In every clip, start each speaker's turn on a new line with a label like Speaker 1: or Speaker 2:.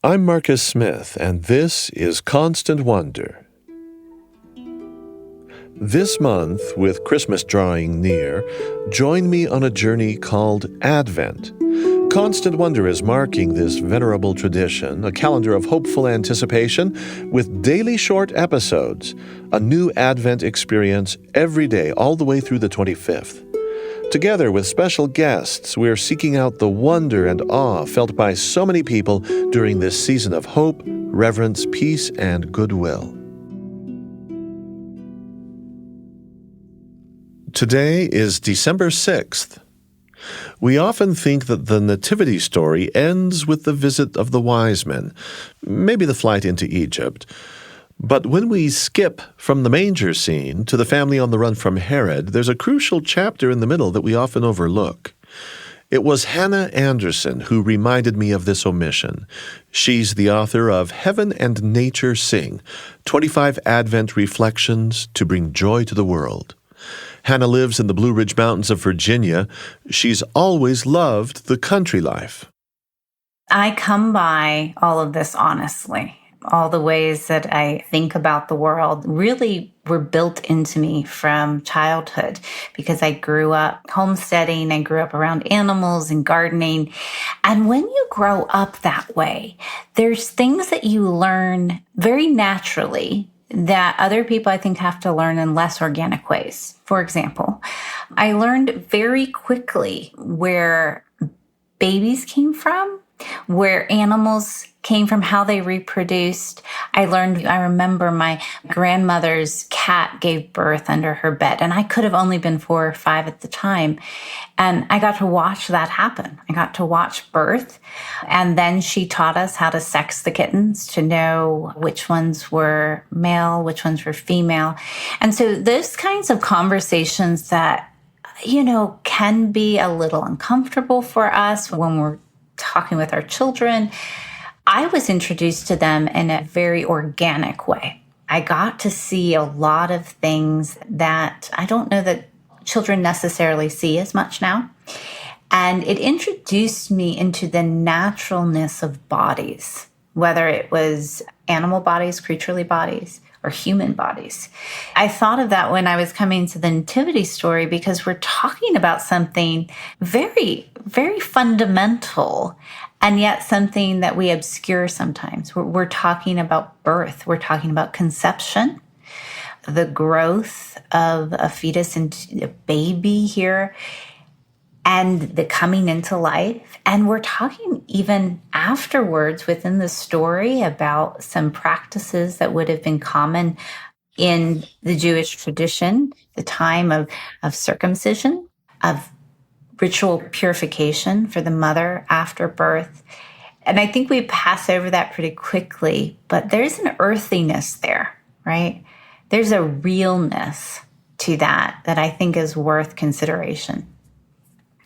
Speaker 1: I'm Marcus Smith, and this is Constant Wonder. This month, with Christmas drawing near, join me on a journey called Advent. Constant Wonder is marking this venerable tradition, a calendar of hopeful anticipation with daily short episodes, a new Advent experience every day all the way through the 25th. Together with special guests, we're seeking out the wonder and awe felt by so many people during this season of hope, reverence, peace, and goodwill. Today is December 6th. We often think that the Nativity story ends with the visit of the wise men, maybe the flight into Egypt. But when we skip from the manger scene to the family on the run from Herod, there's a crucial chapter in the middle that we often overlook. It was Hannah Anderson who reminded me of this omission. She's the author of Heaven and Nature Sing, 25 Advent Reflections to Bring Joy to the World. Hannah lives in the Blue Ridge Mountains of Virginia. She's always loved the country life.
Speaker 2: I come by all of this honestly. All the ways that I think about the world really were built into me from childhood because I grew up homesteading. I grew up around animals and gardening. And when you grow up that way, there's things that you learn very naturally that other people, I think, have to learn in less organic ways. For example, I learned very quickly where babies came from, where animals came from, how they reproduced. I remember my grandmother's cat gave birth under her bed, and I could have only been 4 or 5 at the time. And I got to watch that happen. I got to watch birth. And then she taught us how to sex the kittens to know which ones were male, which ones were female. And so those kinds of conversations that, can be a little uncomfortable for us when we're talking with our children, I was introduced to them in a very organic way. I got to see a lot of things that I don't know that children necessarily see as much now. And it introduced me into the naturalness of bodies, whether it was animal bodies, creaturely bodies, or human bodies. I thought of that when I was coming to the Nativity story because we're talking about something very, very fundamental and yet something that we obscure sometimes. We're talking about birth. We're talking about conception, the growth of a fetus into a baby here, and the coming into life. And we're talking even afterwards within the story about some practices that would have been common in the Jewish tradition, the time of circumcision, of ritual purification for the mother after birth. And I think we pass over that pretty quickly, but there's an earthiness there, right? There's a realness to that I think is worth consideration.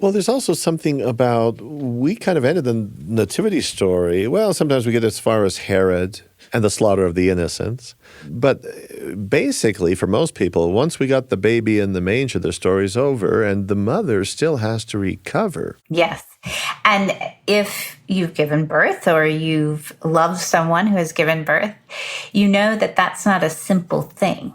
Speaker 1: Well, there's also something about, we kind of ended the nativity story. Well, sometimes we get as far as Herod and the slaughter of the innocents. But basically, for most people, once we got the baby in the manger, the story's over, and the mother still has to recover.
Speaker 2: Yes. And if you've given birth or you've loved someone who has given birth, you know that that's not a simple thing.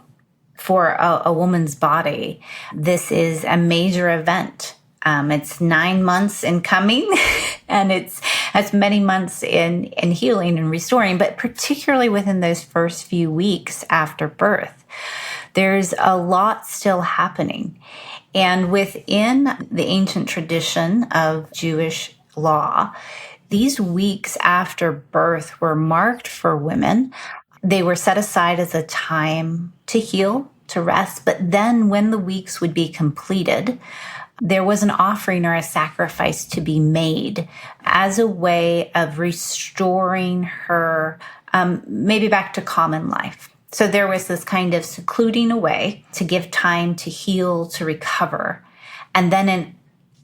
Speaker 2: For a woman's body, this is a major event. It's 9 months in coming, and it's many months in healing and restoring, but particularly within those first few weeks after birth, there's a lot still happening. And within the ancient tradition of Jewish law, these weeks after birth were marked for women. They were set aside as a time to heal, to rest, but then when the weeks would be completed, there was an offering or a sacrifice to be made as a way of restoring her maybe back to common life. So there was this kind of secluding away to give time to heal, to recover, and then an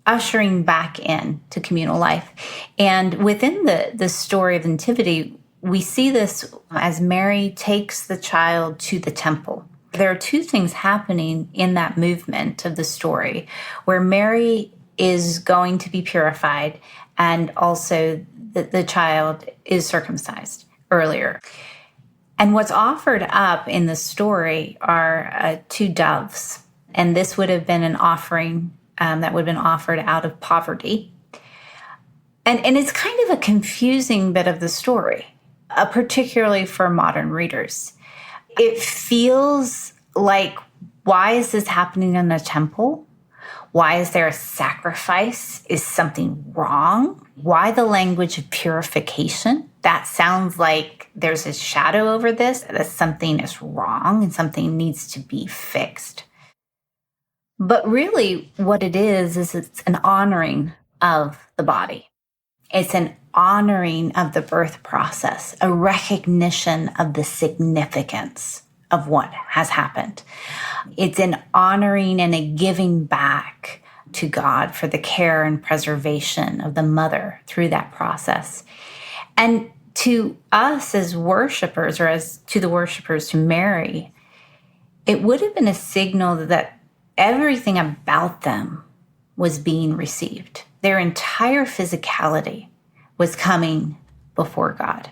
Speaker 2: ushering back in to communal life. And within the story of the Nativity, we see this as Mary takes the child to the temple. There are two things happening in that movement of the story where Mary is going to be purified and also the child is circumcised earlier. And what's offered up in the story are 2 doves. And this would have been an offering that would have been offered out of poverty. And it's kind of a confusing bit of the story, particularly for modern readers. It feels like, why is this happening in a temple? Why is there a sacrifice? Is something wrong? Why the language of purification? That sounds like there's a shadow over this, that something is wrong and something needs to be fixed. But really what it is it's an honoring of the body. It's an honoring of the birth process, a recognition of the significance of what has happened. It's an honoring and a giving back to God for the care and preservation of the mother through that process. And to us as worshipers, or as to the worshipers to Mary, it would have been a signal that everything about them was being received. Their entire physicality was coming before God.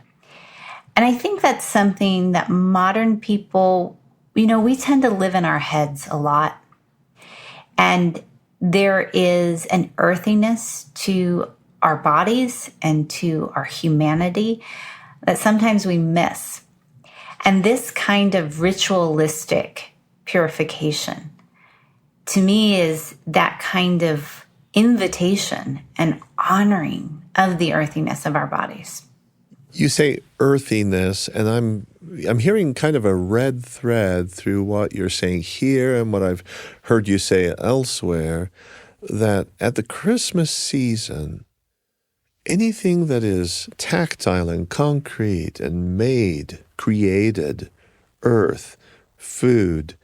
Speaker 2: And I think that's something that modern people, we tend to live in our heads a lot. And there is an earthiness to our bodies and to our humanity that sometimes we miss. And this kind of ritualistic purification, to me, is that kind of invitation and honoring of the earthiness of our bodies.
Speaker 1: You say earthiness, and I'm hearing kind of a red thread through what you're saying here and what I've heard you say elsewhere, that at the Christmas season, anything that is tactile and concrete and made, created, earth, food,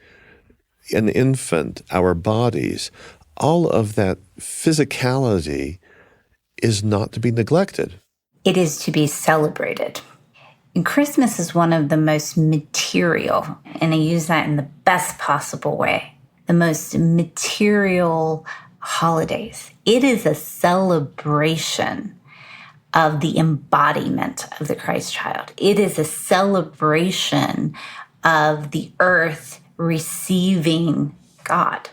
Speaker 1: an infant, our bodies, all of that physicality is not to be neglected.
Speaker 2: It is to be celebrated. And Christmas is one of the most material, and I use that in the best possible way, the most material holidays. It is a celebration of the embodiment of the Christ child. It is a celebration of the earth receiving God.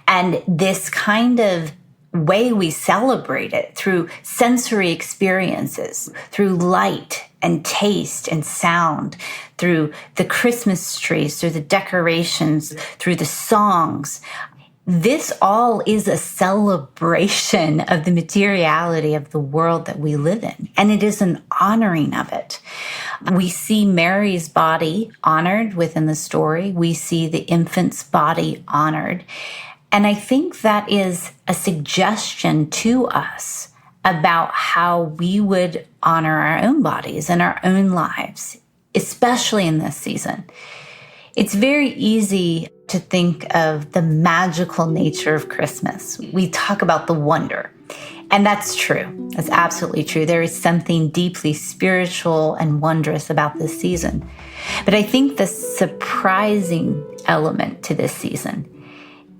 Speaker 2: And this kind of way we celebrate it through sensory experiences, through light and taste and sound, through the Christmas trees, through the decorations, through the songs. This all is a celebration of the materiality of the world that we live in, and it is an honoring of it. We see Mary's body honored within the story. We see the infant's body honored. And I think that is a suggestion to us about how we would honor our own bodies and our own lives, especially in this season. It's very easy to think of the magical nature of Christmas. We talk about the wonder, and that's true. That's absolutely true. There is something deeply spiritual and wondrous about this season. But I think the surprising element to this season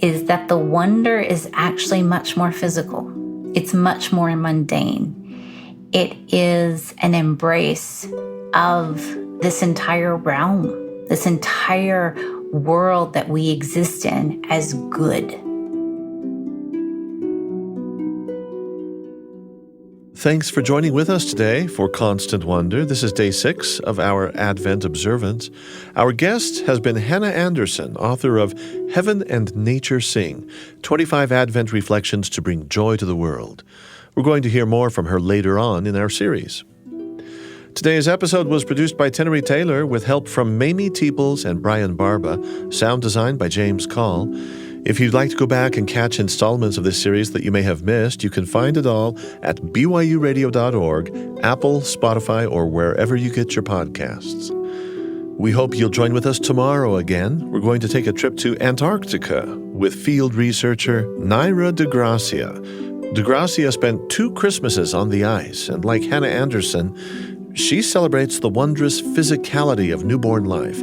Speaker 2: is that the wonder is actually much more physical. It's much more mundane. It is an embrace of this entire realm, this entire world that we exist in as good.
Speaker 1: Thanks for joining with us today for Constant Wonder. This is day 6 of our Advent observance. Our guest has been Hannah Anderson, author of Heaven and Nature Sing, 25 Advent Reflections to Bring Joy to the World. We're going to hear more from her later on in our series. Today's episode was produced by Tenery Taylor with help from Mamie Teeples and Brian Barba, sound design by James Call. If you'd like to go back and catch installments of this series that you may have missed, you can find it all at byuradio.org, Apple, Spotify, or wherever you get your podcasts. We hope you'll join with us tomorrow again. We're going to take a trip to Antarctica with field researcher Naira DeGracia. DeGracia spent 2 Christmases on the ice, and like Hannah Anderson, she celebrates the wondrous physicality of newborn life.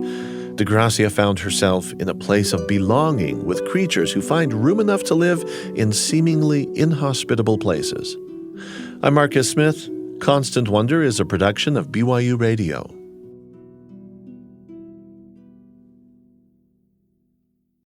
Speaker 1: DeGracia found herself in a place of belonging with creatures who find room enough to live in seemingly inhospitable places. I'm Marcus Smith. Constant Wonder is a production of BYU Radio.